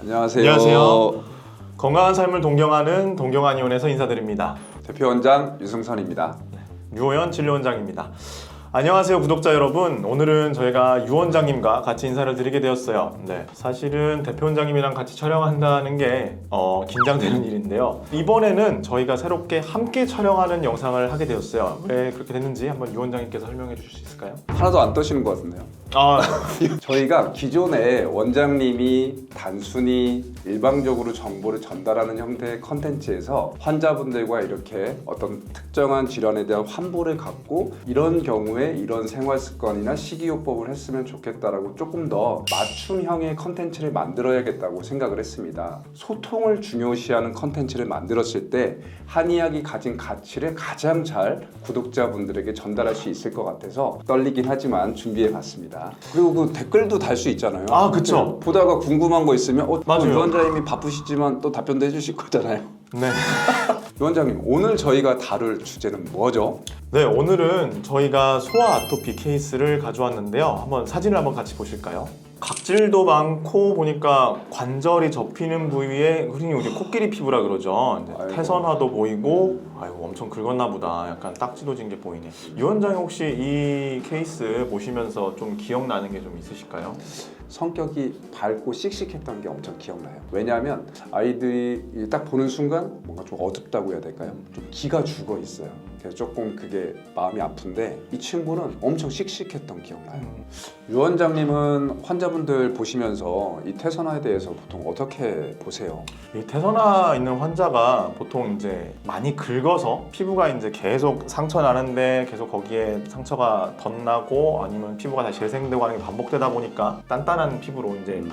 안녕하세요. 안녕하세요. 건강한 삶을 동경하는 동경한의원에서 인사드립니다. 대표원장 유승선입니다. 유호연 진료원장입니다. 안녕하세요 구독자 여러분. 오늘은 저희가 유 원장님과 같이 인사를 드리게 되었어요. 사실은 대표 원장님이랑 같이 촬영한다는 게 긴장되는 일인데요. 이번에는 저희가 새롭게 함께 촬영하는 영상을 하게 되었어요. 왜 그렇게 됐는지 한번 유 원장님께서 설명해 주실 수 있을까요? 하나도 안 떠시는 것 같은데요. 저희가 기존에 원장님이 단순히 일방적으로 정보를 전달하는 형태의 컨텐츠에서 환자분들과 이렇게 어떤 특정한 질환에 대한 환보를 갖고 이런 경우에 이런 생활 습관이나 식이요법을 했으면 좋겠다라고 조금 더 맞춤형의 컨텐츠를 만들어야겠다고 생각을 했습니다. 소통을 중요시하는 컨텐츠를 만들었을 때 한의학이 가진 가치를 가장 잘 구독자분들에게 전달할 수 있을 것 같아서 떨리긴 하지만 준비해봤습니다. 그리고 그 댓글도 달 수 있잖아요. 그쵸. 보다가 궁금한 거 있으면 맞아요. 유 원장님이 바쁘시지만 또 답변도 해주실 거잖아요. 네. 유 원장님, 오늘 저희가 다룰 주제는 뭐죠? 네, 오늘은 저희가 소아 아토피 케이스를 가져왔는데요. 한번 사진을 한번 같이 보실까요? 각질도 많고 보니까 관절이 접히는 부위에 흔히 우리 코끼리 피부라 그러죠. 이제 아이고. 태선화도 보이고, 아이고 엄청 긁었나 보다. 약간 딱지도 진 게 보이네. 유 원장님 혹시 이 케이스 보시면서 좀 기억나는 게 좀 있으실까요? 성격이 밝고 씩씩했던 게 엄청 기억나요. 왜냐하면 아이들이 딱 보는 순간 뭔가 좀 어둡다고 해야 될까요? 좀 기가 죽어 있어요. 그래서 조금 그게 마음이 아픈데 이 친구는 엄청 씩씩했던 기억나요. 유 원장님은 환자분들 보시면서 이 태선화에 대해서 보통 어떻게 보세요? 이 태선화 있는 환자가 보통 이제 많이 긁어서 피부가 이제 계속 상처 나는데 계속 거기에 상처가 덧나고 아니면 피부가 다시 재생되고 하는 게 반복되다 보니까 단단한 피부로 이제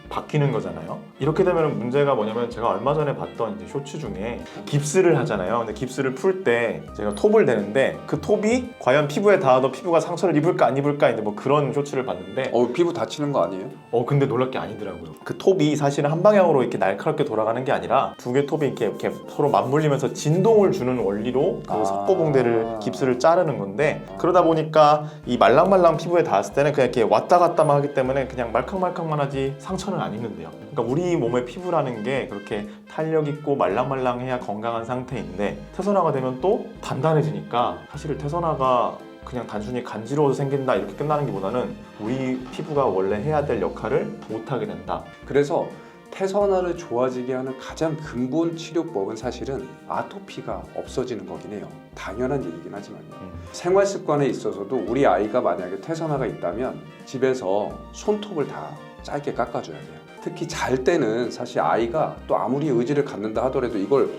바뀌는 거잖아요. 이렇게 되면 문제가 뭐냐면 제가 얼마 전에 봤던 이제 쇼츠 중에 깁스를 하잖아요. 근데 깁스를 풀 때 제가 톱을 대는데 그 톱이 과연 피부에 닿아도 피부가 상처를 입을까 안 입을까 이제 뭐 그런 쇼츠를 봤는데 피부 다치는 거 아니에요? 근데 놀랄 게 아니더라고요. 그 톱이 사실은 한 방향으로 이렇게 날카롭게 돌아가는 게 아니라 두 개 톱이 이렇게 서로 맞물리면서 진동을 주는 원리로 그 석고붕대를 깁스를 자르는 건데 그러다 보니까 이 말랑말랑 피부에 닿았을 때는 그냥 이렇게 왔다 갔다만 하기 때문에 그냥 말캉말캉만 하지 상처는 안 입는데요. 그러니까 우리 몸의 피부라는 게 그렇게 탄력 있고 말랑말랑해야 건강한 상태인데 태선화가 되면 또 단단해지니까 사실 태선화가 그냥 단순히 간지러워서 생긴다 이렇게 끝나는 것보다는 우리 피부가 원래 해야 될 역할을 못하게 된다. 그래서 태선화를 좋아지게 하는 가장 근본 치료법은 사실은 아토피가 없어지는 거긴 해요. 당연한 얘기긴 하지만요. 생활 습관에 있어서도 우리 아이가 만약에 태선화가 있다면 집에서 손톱을 다 짧게 깎아줘야 돼요. 특히 잘 때는 사실 아이가 또 아무리 의지를 갖는다 하더라도 이걸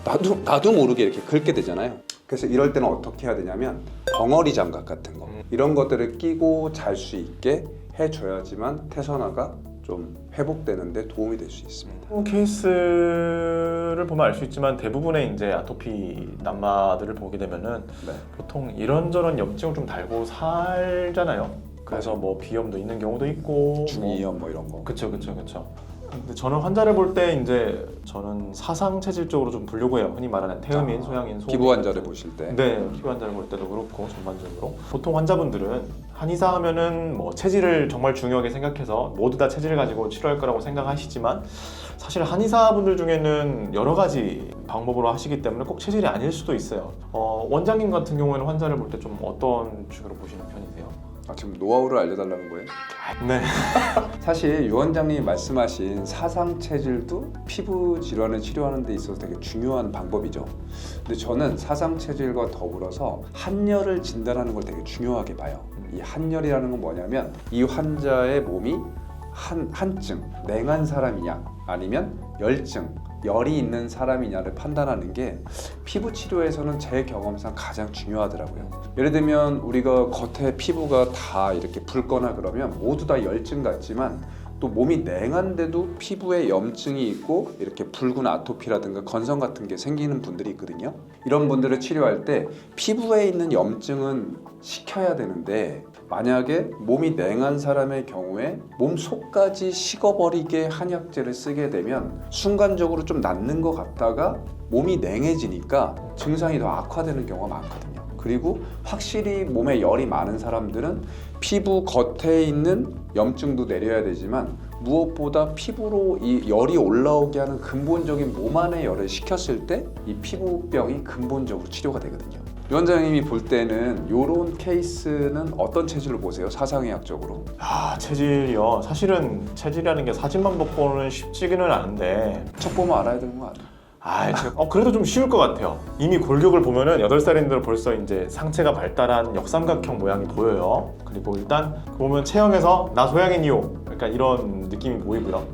나도 모르게 이렇게 긁게 되잖아요. 그래서 이럴 때는 어떻게 해야 되냐면 벙어리 장갑 같은 거 이런 것들을 끼고 잘 수 있게 해줘야지만 태선화가 좀 회복되는데 도움이 될 수 있습니다. 케이스를 보면 알 수 있지만 대부분의 이제 아토피 남마들을 보게 되면은 보통 이런저런 염증을 좀 달고 살잖아요. 그래서 뭐 비염도 있는 경우도 있고 중이염 뭐 이런 거. 그쵸. 근데 저는 환자를 볼 때 이제 저는 사상 체질 쪽으로 좀 보려고 해요. 흔히 말하는 태음인, 소양인, 소음인 피부 환자를 보실 때. 네, 피부 환자를 볼 때도 그렇고 전반적으로 보통 환자분들은 한의사 하면은 뭐 체질을 정말 중요하게 생각해서 모두 다 체질을 가지고 치료할 거라고 생각하시지만 사실 한의사분들 중에는 여러 가지 방법으로 하시기 때문에 꼭 체질이 아닐 수도 있어요. 원장님 같은 경우에는 환자를 볼 때 좀 어떤 식으로 보시는 편이세요? 지금 노하우를 알려달라는 거예요? 네. 사실 유 원장님이 말씀하신 사상 체질도 피부 질환을 치료하는 데 있어서 되게 중요한 방법이죠. 근데 저는 사상 체질과 더불어서 한열을 진단하는 걸 되게 중요하게 봐요. 이 한열이라는 건 뭐냐면 이 환자의 몸이 한증, 냉한 사람이냐 아니면 열증, 열이 있는 사람이냐를 판단하는 게 피부 치료에서는 제 경험상 가장 중요하더라고요. 예를 들면 우리가 겉에 피부가 다 이렇게 붉거나 그러면 모두 다 열증 같지만 또 몸이 냉한데도 피부에 염증이 있고 이렇게 붉은 아토피라든가 건성 같은 게 생기는 분들이 있거든요. 이런 분들을 치료할 때 피부에 있는 염증은 식혀야 되는데 만약에 몸이 냉한 사람의 경우에 몸 속까지 식어버리게 한약재를 쓰게 되면 순간적으로 좀 낫는 것 같다가 몸이 냉해지니까 증상이 더 악화되는 경우가 많거든요. 그리고 확실히 몸에 열이 많은 사람들은 피부 겉에 있는 염증도 내려야 되지만 무엇보다 피부로 이 열이 올라오게 하는 근본적인 몸 안의 열을 식혔을 때 이 피부병이 근본적으로 치료가 되거든요. 위원장님이 볼 때는 이런 케이스는 어떤 체질로 보세요? 사상의학적으로. 체질이요. 사실은 체질이라는 게 사진만 보고는 쉽지는 않은데 첫 보면 알아야 되는 거 아니에요? 그래도 좀 쉬울 것 같아요. 이미 골격을 보면은 8살인들 벌써 이제 상체가 발달한 역삼각형 모양이 보여요. 그리고 일단 보면 체형에서 나 소양인이요. 약간 이런 느낌이 보이고요.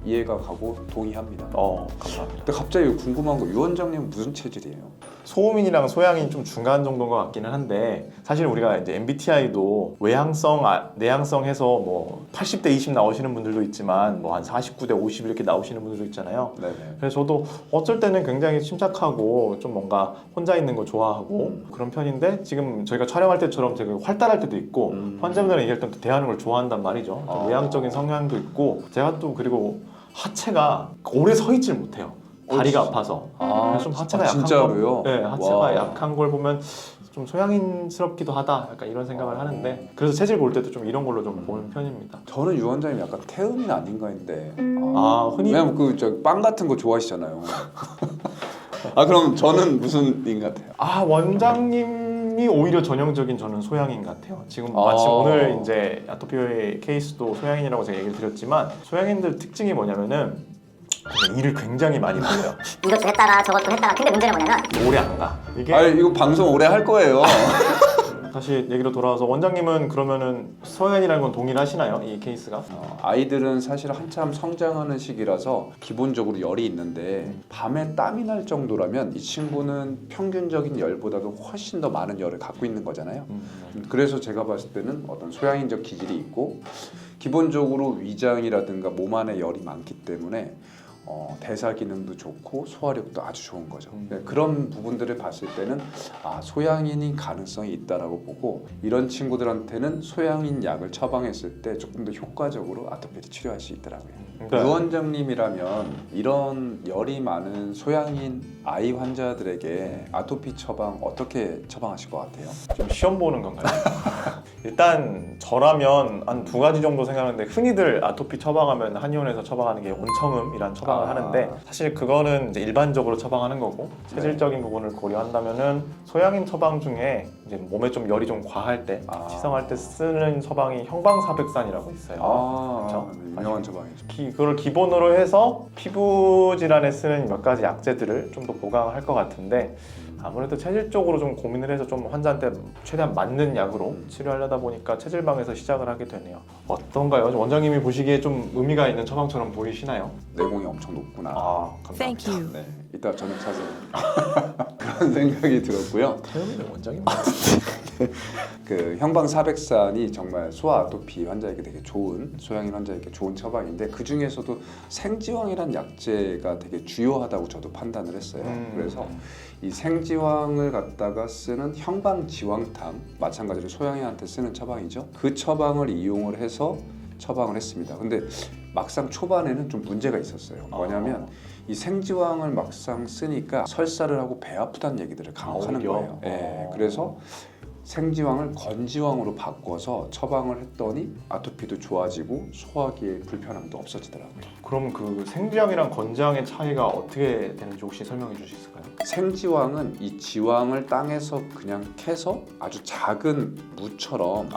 이해가 가고 동의합니다. 감사합니다. 근데 갑자기 궁금한 거 위원장님은 무슨 체질이에요? 소음인이랑 소양인 좀 중간 정도인 것 같기는 한데 사실 우리가 이제 MBTI도 외향성, 내향성 해서 뭐 80대 20 나오시는 분들도 있지만 뭐 한 49대 50 이렇게 나오시는 분들도 있잖아요. 네네. 그래서 저도 어쩔 때는 굉장히 침착하고 좀 뭔가 혼자 있는 거 좋아하고 그런 편인데 지금 저희가 촬영할 때처럼 되게 활달할 때도 있고 환자분들이랑 얘기할 때 대하는 걸 좋아한단 말이죠. 좀 외향적인 성향도 있고 제가 또 그리고 하체가 오래 서 있질 못해요. 다리가 아파서. 그래서 좀 하체가 약한 진짜로요? 네, 하체가 와. 약한 걸 보면 좀 소양인스럽기도 하다. 약간 이런 생각을 하는데 그래서 체질 볼 때도 좀 이런 걸로 좀 보는 편입니다. 저는 유원장님 약간 태음인 아닌가 했는데 흔히 왜냐면 그 저 빵 같은 거 좋아하시잖아요. 그럼 저는 무슨 인 같아요? 원장님이 오히려 전형적인 저는 소양인 같아요. 지금 마침 오늘 이제 아토피 케이스도 소양인이라고 제가 얘기를 드렸지만 소양인들 특징이 뭐냐면은 일을 굉장히 많이 벌려요. 이것도 했다가 저것도 했다가 근데 문제는 뭐냐면 오래 안 가. 이게 이거 방송 오래 할 거예요. 다시 얘기로 돌아와서 원장님은 그러면은 소양이라는 건 동일하시나요? 이 케이스가? 아이들은 사실 한참 성장하는 시기라서 기본적으로 열이 있는데 밤에 땀이 날 정도라면 이 친구는 평균적인 열보다도 훨씬 더 많은 열을 갖고 있는 거잖아요. 그래서 제가 봤을 때는 어떤 소양인적 기질이 있고 기본적으로 위장이라든가 몸 안에 열이 많기 때문에 대사 기능도 좋고 소화력도 아주 좋은 거죠. 그런 부분들을 봤을 때는 소양인인 가능성이 있다라고 보고 이런 친구들한테는 소양인 약을 처방했을 때 조금 더 효과적으로 아토피를 치료할 수 있더라고요. 유원장님이라면 이런 열이 많은 소양인 아이 환자들에게 아토피 처방 어떻게 처방하실 것 같아요? 좀 시험 보는 건가요? 일단 저라면 한 2가지 정도 생각하는데 흔히들 아토피 처방하면 한의원에서 처방하는 게 온청음이란 처방을 하는데 사실 그거는 이제 일반적으로 처방하는 거고 체질적인 부분을 고려한다면은 소양인 처방 중에 이제 몸에 좀 열이 좀 과할 때 치성할 때 쓰는 처방이 형방사백산이라고 있어요. 그렇죠? 유명한 처방이죠. 그걸 기본으로 해서 피부 질환에 쓰는 몇 가지 약재들을 좀 더 보강할 것 같은데 아무래도 체질적으로 좀 고민을 해서 좀 환자한테 최대한 맞는 약으로 치료하려다 보니까 체질방에서 시작을 하게 되네요. 어떤가요? 원장님이 보시기에 좀 의미가 있는 처방처럼 보이시나요? 내공이 엄청 높구나. 감사합니다. Thank you. 네, 이따 저녁 사세요. 그런 생각이 들었고요. 태음이는 원장님 그 형방사백산이 정말 소아 아토피 환자에게 되게 좋은 소양인 환자에게 좋은 처방인데 그 중에서도 생지황이라는 약재가 되게 주요하다고 저도 판단을 했어요. 그래서 이 생지황을 갖다가 쓰는 형방지황탕 마찬가지로 소양인한테 쓰는 처방이죠. 그 처방을 이용을 해서 처방을 했습니다. 근데 막상 초반에는 좀 문제가 있었어요. 뭐냐면 이 생지황을 막상 쓰니까 설사를 하고 배 아프다는 얘기들을 간혹하는 거예요. 네, 그래서 생지황을 건지황으로 바꿔서 처방을 했더니 아토피도 좋아지고 소화기의 불편함도 없어지더라고요. 그럼 그 생지황이랑 건지황의 차이가 어떻게 되는지 혹시 설명해 주실 수 있을까요? 생지황은 이 지황을 땅에서 그냥 캐서 아주 작은 무처럼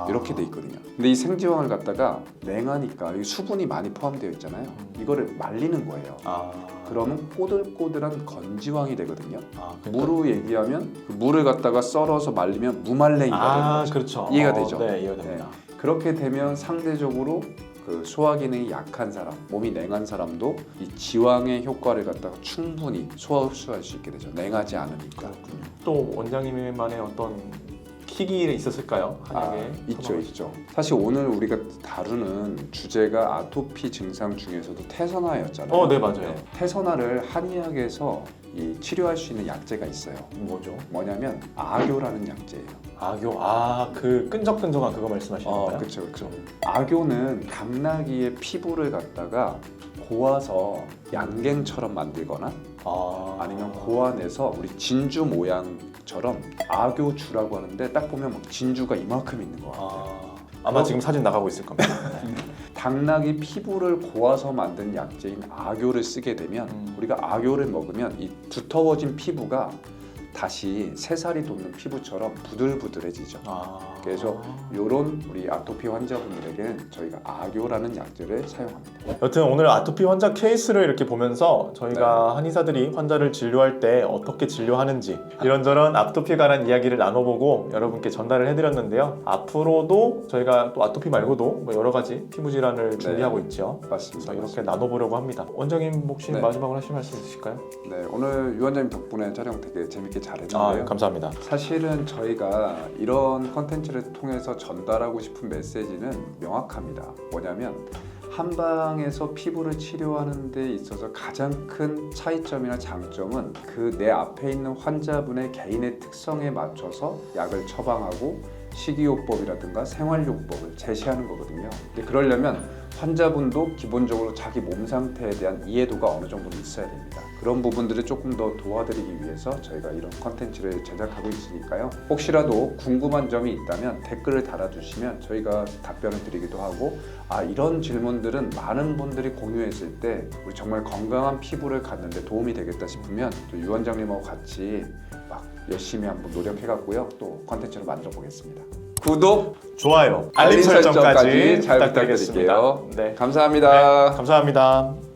이렇게 돼 있거든요. 근데 이 생지황을 갖다가 냉하니까 여기 수분이 많이 포함되어 있잖아요. 이거를 말리는 거예요. 그러면 꼬들꼬들한 건지황이 되거든요. 무로 얘기하면 그 물을 갖다가 썰어서 말리면 무말랭이가 되는 거죠. 그렇죠. 이해가 되죠? 네, 이해가 됩니다. 그렇게 되면 상대적으로 그 소화 기능이 약한 사람, 몸이 냉한 사람도 이 지황의 효과를 갖다가 충분히 소화 흡수할 수 있게 되죠. 냉하지 않으니까. 또 원장님만의 어떤 킥이 있었을까요? 있죠. 사실 오늘 우리가 다루는 주제가 아토피 증상 중에서도 태선화였잖아요. 네, 맞아요. 태선화를 한의학에서 이 치료할 수 있는 약재가 있어요. 뭐죠? 뭐냐면 아교라는 약재예요. 악교. 그 끈적끈적한 그거 말씀하시는 건가요? 그렇죠, 그렇죠. 아교는 당나귀의 피부를 갖다가 고아서 양갱처럼 만들거나 아니면 고안해서 우리 진주 모양처럼 아교주라고 하는데 딱 보면 막 진주가 이만큼 있는 거야. 아마 지금 사진 나가고 있을 겁니다. 당나귀 피부를 고아서 만든 약재인 아교를 쓰게 되면 우리가 아교를 먹으면 이 두터워진 피부가 다시 새살이 돋는 피부처럼 부들부들해지죠. 그래서 이런 우리 아토피 환자분들에게는 저희가 아교라는 약재를 사용합니다. 여튼 오늘 아토피 환자 케이스를 이렇게 보면서 저희가 한의사들이 환자를 진료할 때 어떻게 진료하는지 이런저런 아토피에 관한 이야기를 나눠보고 여러분께 전달을 해드렸는데요. 앞으로도 저희가 또 아토피 말고도 뭐 여러 가지 피부 질환을 준비하고 있죠. 맞습니다. 그래서 이렇게 나눠보려고 합니다. 원장님 혹시 네. 마지막으로 하실 말씀 있으실까요? 네, 오늘 유 원장님 덕분에 촬영 되게 재밌게 잘했는데요. 감사합니다. 사실은 저희가 이런 컨텐츠를 통해서 전달하고 싶은 메시지는 명확합니다. 뭐냐면 한방에서 피부를 치료하는 데 있어서 가장 큰 차이점이나 장점은 그 내 앞에 있는 환자분의 개인의 특성에 맞춰서 약을 처방하고 식이요법이라든가 생활요법을 제시하는 거거든요. 근데 그러려면 환자분도 기본적으로 자기 몸 상태에 대한 이해도가 어느 정도 있어야 됩니다. 그런 부분들을 조금 더 도와드리기 위해서 저희가 이런 컨텐츠를 제작하고 있으니까요. 혹시라도 궁금한 점이 있다면 댓글을 달아주시면 저희가 답변을 드리기도 하고 이런 질문들은 많은 분들이 공유했을 때 우리 정말 건강한 피부를 갖는데 도움이 되겠다 싶으면 또 유 원장님하고 같이 막 열심히 한번 노력해갖고요. 또 컨텐츠를 만들어 보겠습니다. 구독, 좋아요, 알림 알림 설정까지 설정까지 잘 부탁드리겠습니다. 부탁드릴게요. 네. 감사합니다. 감사합니다.